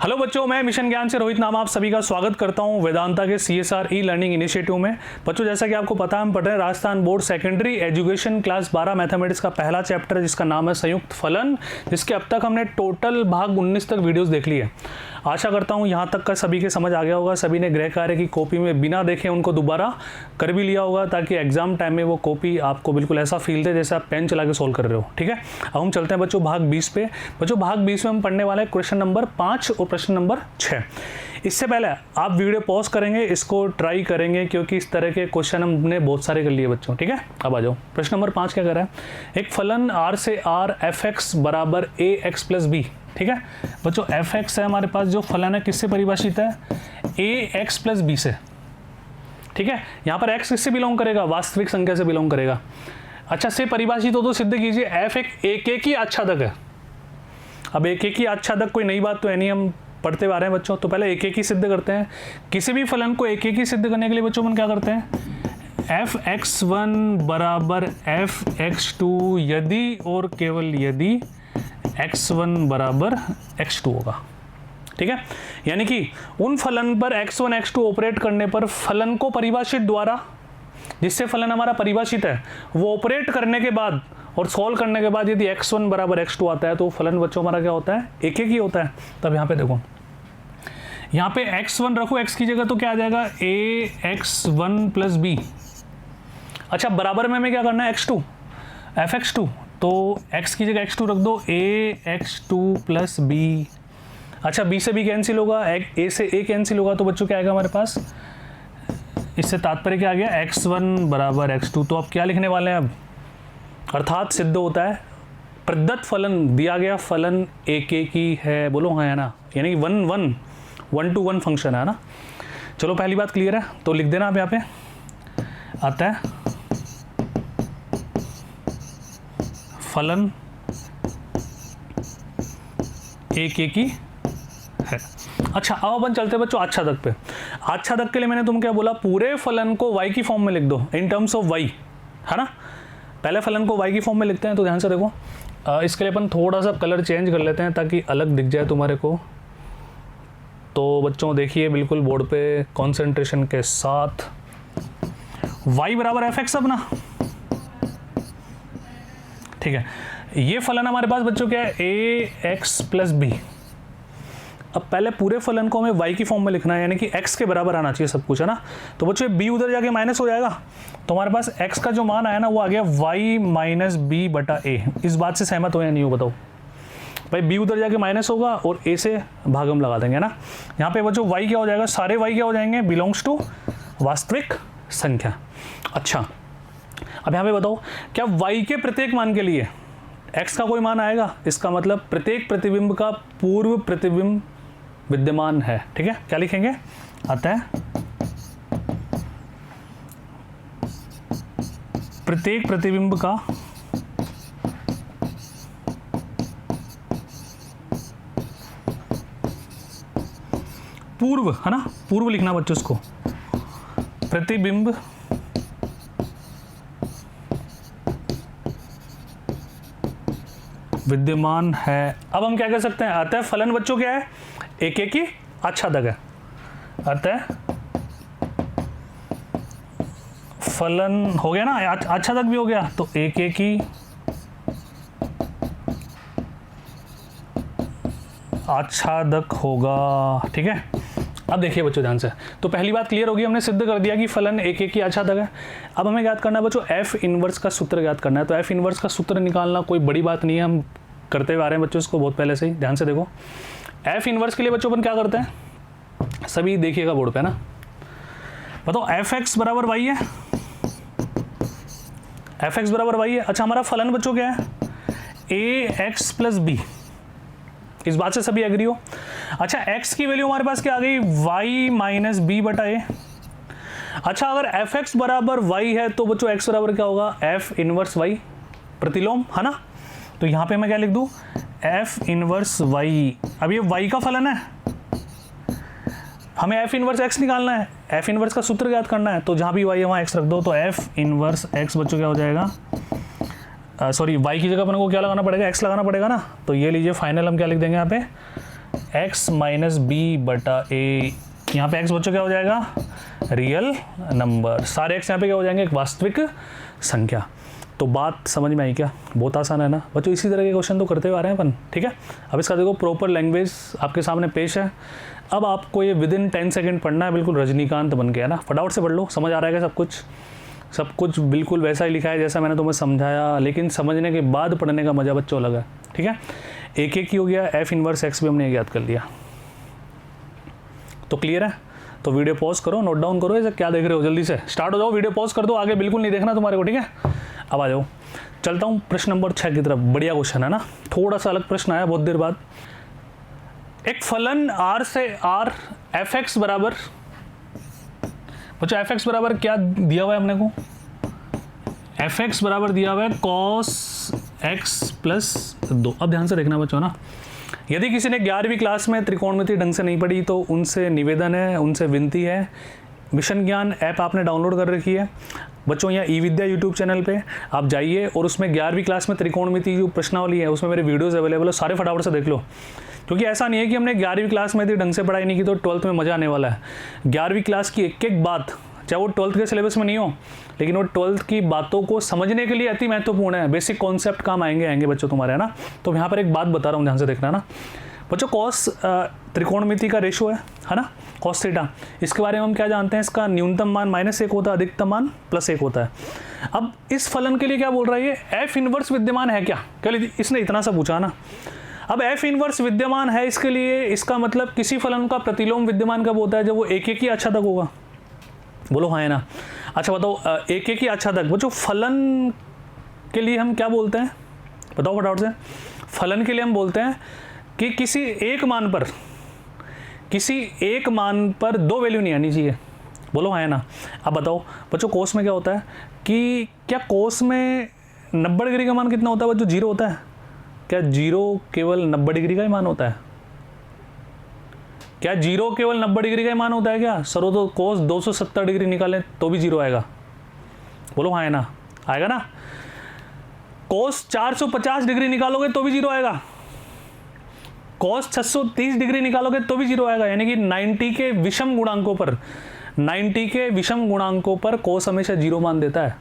Hello बच्चों, मैं mission ज्ञान से रोहित नाम आप सभी का स्वागत करता हूं वेदांता के CSR ई लर्निंग इनिशिएटिव में। बच्चों, जैसा कि आपको पता है, हम पढ़ रहे हैं Rajasthan board secondary education class 12 mathematics का पहला चैप्टर है जिसका नाम है संयुक्त फलन, जिसके अब तक हमने टोटल भाग 19 तक वीडियोस देख ली है। आशा करता हूं यहाँ तक का सभी के समझ आ गया होगा, सभी ने गृह कार्य की कॉपी में बिना देखे उनको दोबारा कर भी लिया होगा, ताकि एग्जाम टाइम में वो कॉपी आपको बिल्कुल ऐसा फील दे जैसे आप पेन चला के सोल्व कर रहे हो। ठीक है, अब हम चलते हैं बच्चों भाग 20 पे। बच्चों, भाग 20 में हम पढ़ने वाले हैं क्वेश्चन नंबर 5 और प्रश्न नंबर 6। इससे पहले आप वीडियो पॉज करेंगे, इसको ट्राई करेंगे, क्योंकि इस तरह के क्वेश्चन हमने बहुत सारे कर लिए बच्चों। ठीक है, अब आ जाओ। प्रश्न नंबर 5 क्या कर रहा है? एक फलन r से r fx बराबर ax प्लस b। ठीक है बच्चों, fx है हमारे पास, जो फलन है किससे परिभाषित है? ax प्लस b से। ठीक है, यहाँ पर x किससे बिलोंग करेगा? वास्तविक संख्या से बिलोंग करेगा। अच्छा, से परिभाषित हो तो सिद्ध कीजिए। f एक एककी आच्छादक है। अब एक एककी आच्छादक कोई नई बात तो है नहीं, हम पढ़ते आ रहे हैं बच्चों, तो पहले एक एक ही सिद्ध करते हैं। किसी भी फलन को एक एक ही सिद्ध करने के लिए बच्चों हम क्या करते हैं? fx1 बराबर fx2 यदि और केवल यदि x1 बराबर x2 होगा। ठीक है, यानी कि उन फलन पर x1 x2 ऑपरेट करने पर फलन को परिभाषित द्वारा, जिससे फलन हमारा परिभाषित है, वो ऑपरेट करने के बाद और सॉल्व करने के बाद यदि x1 बराबर x2 आता है तो फलन बच्चों हमारा क्या होता है? एक एक ही होता है। तब यहाँ पे देखो, यहाँ पे x1 रखो, x की जगह तो क्या आ जाएगा? ax1 plus b। अच्छा, बराबर में हमें क्या करना है? x2 fx2, तो x की जगह x2 रख दो, ax2 प्लस b। अच्छा, b से b कैंसिल होगा, a से a कैंसिल होगा, तो बच्चों क्या आएगा हमारे पास? इससे तात्पर्य क्या आ गया? x1 बराबर x2। तो अब क्या लिखने वाले हैं अब? अर्थात सिद्ध होता है प्रदत्त फलन, दिया गया फलन एक एक ही है। बोलो हाँ, है ना? यानी कि 1 to 1 फंक्शन है ना। चलो, पहली बात क्लियर है, तो लिख देना आप। यहाँ पे आता है फलन एक एक ही है। अच्छा, अब अपन चलते हैं बच्चों आच्छादक पे। आच्छादक के लिए मैंने तुम क्या बोला? पूरे फलन को y की फॉर्म में लिख दो, इन टर्म्स ऑफ y, है ना। पहले फलन को y की फॉर्म में लिखते हैं, तो ध्यान से देखो। इसके लिए अपन थोड़ा सा कलर चेंज कर लेते हैं ताकि अलग दिख जाए तुम्हारे को। तो बच्चों देखिए बिल्कुल बोर्ड पे कंसंट्रेशन के साथ, y बराबर fx अपना। ठीक है, ये फलन हमारे पास बच्चों क्या है? ax plus b। अब पहले पूरे फलन को हमें y की फॉर्म में लिखना है, यानी कि x के बराबर आना चाहिए सब कुछ, है ना। तो बच्चों b उधर जाके माइनस हो जाएगा, तो हमारे पास x का जो मान आया ना वो आ गया y माइनस b बटा a। इस बात से सहमत हो या नहीं हो बताओ भाई? b उधर जाके माइनस होगा और a से भागम लगा देंगे ना। यहाँ पे बच्चों y क्या हो जाएगा? सारे y क्या हो जाएंगे? बिलोंग्स टू वास्तविक संख्या। अच्छा, अब यहाँ पे बताओ, क्या y के प्रत्येक मान के लिए x का कोई मान आएगा? इसका मतलब प्रत्येक प्रतिबिंब का पूर्व प्रतिबिंब विद्यमान है। ठीक है, क्या लिखेंगे? आता है प्रत्येक प्रतिबिंब का पूर्व, है ना, पूर्व लिखना बच्चों इसको, प्रतिबिंब विद्यमान है। अब हम क्या कह सकते हैं? आता है फलन बच्चों क्या है? एक एक ही आच्छादक है। आता है फलन हो गया ना, आच्छादक भी हो गया, तो एक एक ही आच्छादक होगा। ठीक है, अब देखिए बच्चों ध्यान से, तो पहली बात क्लियर होगी, हमने सिद्ध कर दिया कि फलन एक एक ही आच्छादक है। अब हमें याद करना है बच्चों f इनवर्स का सूत्र याद करना है। तो f इनवर्स का सूत्र निकालना कोई बड़ी बात नहीं है, हम करते हुए आ रहे हैं बच्चों इसको बहुत पहले से ही। ध्यान से देखो, f इनवर्स के लिए बच्चों अपन क्या करते हैं? सभी देखिएगा बोर्ड पे ना, बताओ fx बराबर y है। fx बराबर y है। अच्छा, हमारा फलन बच्चों क्या है? ax plus b। इस बात से सभी एग्री हो? अच्छा, x की वैल्यू हमारे पास क्या आ गई? y माइनस b बटा a। अच्छा, अगर fx बराबर y है तो बच्चों x बराबर क्या होगा? f इनवर्स y, प्रतिलोम, है ना। तो यहाँ पे मैं क्या लिख दूँ? f inverse y। अब ये y का फलन है, हमें f इनवर्स x निकालना है, f इनवर्स का सूत्र याद करना है, तो जहाँ भी y है वहाँ x रख दो। तो f इनवर्स x बच्चों क्या हो जाएगा? सॉरी y की जगह अपन को क्या लगाना पड़ेगा, x लगाना पड़ेगा ना। तो ये लीजिए फाइनल हम क्या लिख देंगे यहाँ पे, एक्स माइनस बी बटा ए, यहाँ पे एक्स बच्चों क्या हो जाएगा, रियल नंबर, सारे एक्स यहाँ पे क्या हो जाएंगे, एक वास्तविक संख्या। तो बात समझ में आई क्या, बहुत आसान है ना बच्चों, इसी तरह के क्वेश्चन तो करते हुए आ रहे हैं अपन, ठीक है। अब इसका देखो प्रॉपर लैंग्वेज आपके सामने पेश है। अब आपको ये विदिन 10 सेकंड पढ़ना है, बिल्कुल रजनीकांत बन के, है ना, फटाफट से पढ़ लो। समझ आ रहा है क्या सब कुछ बिल्कुल वैसा ही लिखा है जैसा मैंने तुम्हें समझाया, लेकिन समझने के बाद पढ़ने का मजा बच्चों अलग है, ठीक है। एक ही हो गया, एफ इनवर्स एक्स भी हमने याद कर लिया। तो क्लियर है, तो वीडियो पॉज करो, नोट डाउन करो, ऐसे क्या देख रहे हो, जल्दी से स्टार्ट हो जाओ, वीडियो पॉज कर दो, आगे बिल्कुल नहीं देखना तुम्हारे को, ठीक है। अब आ जाओ, चलता हूँ प्रश्न नंबर 6 की तरफ। बढ़िया क्वेश्चन है ना, थोड़ा सा अलग प्रश्न आया बहुत देर बाद। एक फलन r से r एफ एक्स बराबर, बच्चों एफ एक्स बराबर क्या दिया हुआ है अपने को, एफ एक्स बराबर दिया हुआ है cos x प्लस 2। अब ध्यान से देखना बच्चों ना, यदि किसी ने 11वीं क्लास में त्रिकोणमिति ढंग से नहीं पढ़ी तो उनसे निवेदन है, उनसे विनती है, मिशन ज्ञान ऐप आपने डाउनलोड कर रखी है बच्चों, यहाँ ई विद्या यूट्यूब चैनल पे आप जाइए और उसमें 11वीं क्लास में त्रिकोणमिति जो प्रश्नावली है उसमें मेरे वीडियोस अवेलेबल है, सारे फटाफट से देख लो। क्योंकि ऐसा नहीं है कि हमने 11वीं क्लास में यदि ढंग से पढ़ाई नहीं की तो 12th में मज़ा आने वाला है। 11वीं क्लास की एक एक बात, चाहे वो 12th के सिलेबस में नहीं हो, लेकिन वो 12th की बातों को समझने के लिए अति महत्वपूर्ण है। बेसिक कॉन्सेप्ट काम आएंगे बच्चों तुम्हारे, है ना। तो यहाँ पर एक बात बता रहा हूँ, ध्यान से देखना ना बच्चों, कॉस त्रिकोणमिति का रेशो है ना, कॉस थीटा। इसके बारे में हम क्या जानते हैं, इसका न्यूनतम मान -1 होता है, अधिकतम मान +1 होता है। अब इस फलन के लिए क्या बोल रहा है ये, एफ इनवर्स विद्यमान है क्या, इसने इतना सा पूछा ना। अब एफ इनवर्स विद्यमान है इसके लिए, इसका मतलब किसी फलन का प्रतिलोम विद्यमान कब होता है, जब वो एक ही आच्छादक होगा। बोलो हाँ है ना। अच्छा बताओ, एक ही आच्छादक बच्चों फलन के लिए हम क्या बोलते हैं, बताओ फटाफट से। फलन के लिए हम बोलते हैं कि किसी एक मान पर 2 वैल्यू नहीं आनी चाहिए। बोलो हाँ है ना। अब बताओ बच्चों, कोस में क्या होता है कि क्या कोस में 90 डिग्री का मान कितना होता है बच्चों, 0 होता है क्या, 0 केवल 90 डिग्री का ही मान होता है क्या, 0 केवल 90 डिग्री का ही मान होता है क्या सर, तो कोस 270 डिग्री निकालें तो भी 0 आएगा। बोलो हाँ है ना, आएगा ना। कोस 450 डिग्री निकालोगे तो भी 0 आएगा, कॉस 630 डिग्री निकालोगे तो भी 0 आएगा। यानी कि 90 के विषम गुणांकों पर कोस हमेशा 0 मान देता है।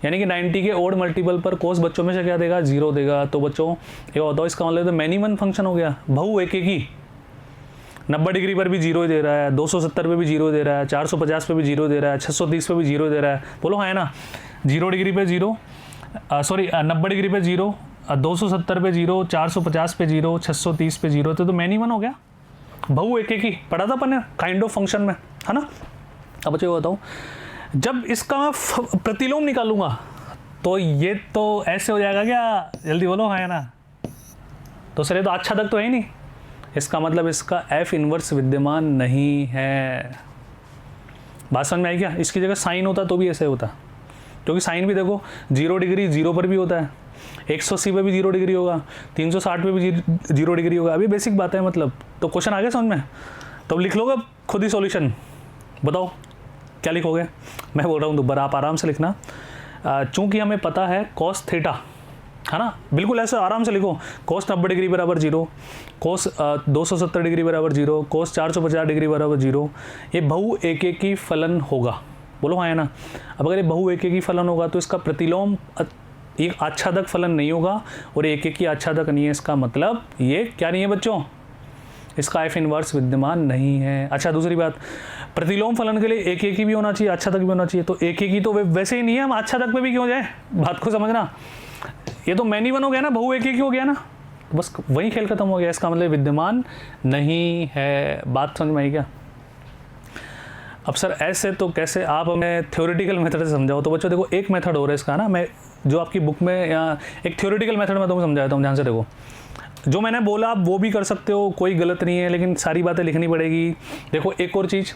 यानी कि 90 के ओड मल्टीपल पर कोस बच्चों में से क्या देगा, 0 देगा। तो बच्चों ये बताओ, इसका मतलब तो मैनी वन फंक्शन हो गया, बहु एक ही। 90 डिग्री पर भी 0 दे रहा है, 270 पे भी 0 दे रहा है, 450 पे भी 0 दे रहा है, 630 पे भी 0 दे रहा है। बोलो हाँ है ना। 0 डिग्री पे 0, 90 डिग्री पे 0, 270 पे 0, 450 पे 0, 630 पे 0, तो मैनी वन हो गया, बहु एक ही। पढ़ा था अपन काइंड ऑफ फंक्शन में, है ना। अब बच्चों बताओ, जब इसका मैं प्रतिलोम निकालूंगा तो ये तो ऐसे हो जाएगा क्या, जल्दी बोलो हाँ है ना। तो सर ये तो आच्छादक तो है ही नहीं, इसका मतलब इसका एफ इनवर्स विद्यमान नहीं है। बात समझ में आई क्या। इसकी जगह साइन होता तो भी ऐसे होता, क्योंकि साइन भी देखो 0 डिग्री 0 पर भी होता है, 180 पे भी 0 डिग्री होगा, 360 पे भी 0 डिग्री होगा। अभी बेसिक बात है मतलब। तो क्वेश्चन आ गया समझ में, तो लिख लोगे खुद ही सॉल्यूशन। बताओ क्या लिखोगे, मैं बोल रहा हूँ दोबारा, आप आराम से लिखना। चूंकि हमें पता है कॉस थीटा, है ना, बिल्कुल ऐसे आराम से लिखो। कॉस 90 डिग्री बराबर 0, कॉस 270 डिग्री बराबर 0, कॉस 450 डिग्री बराबर 0। ये बहु एक ही फलन होगा। बोलो हाँ है ना। अब अगर ये बहु एक ही फलन होगा तो इसका प्रतिलोम एक आच्छादक फलन नहीं होगा, और एक ही आच्छादक नहीं है, इसका मतलब ये क्या नहीं है बच्चों, इसका एफ इनवर्स विद्यमान नहीं है। अच्छा दूसरी बात, प्रतिलोम फलन के लिए एक ही भी होना चाहिए, आच्छादक भी होना चाहिए। तो एक ही तो वैसे ही नहीं है, हम आच्छादक पे भी क्यों जाए, बात को समझना। ये तो मैनी वन हो गया ना, बहु एक ही हो गया ना, तो बस वही खेल खत्म हो गया। इसका मतलब विद्यमान नहीं है। बात समझ में आई क्या। अब सर ऐसे तो कैसे, आप हमें थ्योरेटिकल मेथड से समझाओ। तो बच्चों देखो एक मेथड हो रहा है इसका ना, मैं जो आपकी बुक में या एक थ्योरेटिकल मेथड में तुमको समझाता हूँ। ध्यान से देखो, जो मैंने बोला आप वो भी कर सकते हो, कोई गलत नहीं है, लेकिन सारी बातें लिखनी पड़ेगी। देखो एक और चीज़,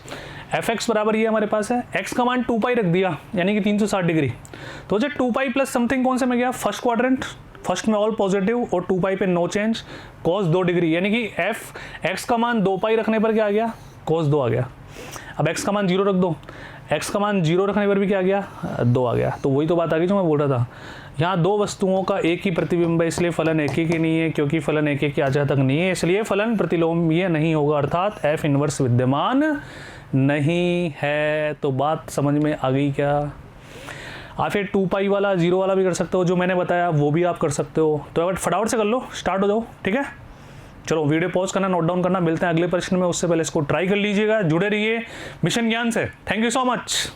एफ एक्स बराबर ये हमारे पास है, एक्स का मान 2 पाई रख दिया, यानी कि 360 डिग्री। तो जो 2 पाई प्लस समथिंग कौन से में गया, फर्स्ट क्वाड्रेंट, फर्स्ट में ऑल पॉजिटिव, और 2 पाई पे नो चेंज, कॉस 2 डिग्री। यानी कि एक्स का मान 2 पाई रखने पर क्या आ गया, कॉस 2 आ गया। अब एक्स का मान 0 रख दो, एक्स का मान 0 रखने पर भी क्या आ गया, 2 आ गया। तो वही तो बात आ गई जो मैं बोल रहा था, यहाँ दो वस्तुओं का एक ही प्रतिबिंब है, इसलिए फलन एक ही नहीं है, क्योंकि फलन एक ही आजा तक नहीं है, इसलिए फलन प्रतिलोमीय नहीं होगा, अर्थात एफ इनवर्स विद्यमान नहीं है। तो बात समझ में आ गई क्या? आप फिर 2 पाई वाला 0 वाला भी कर सकते हो, जो मैंने बताया वो भी आप कर सकते हो। तो अगर फटाफट से कर लो, स्टार्ट हो जाओ, ठीक है। चलो वीडियो पॉज करना, नोट डाउन करना, मिलते हैं अगले प्रश्न में, उससे पहले इसको ट्राई कर लीजिएगा, जुड़े रहिए मिशन ज्ञान से। Thank you so much.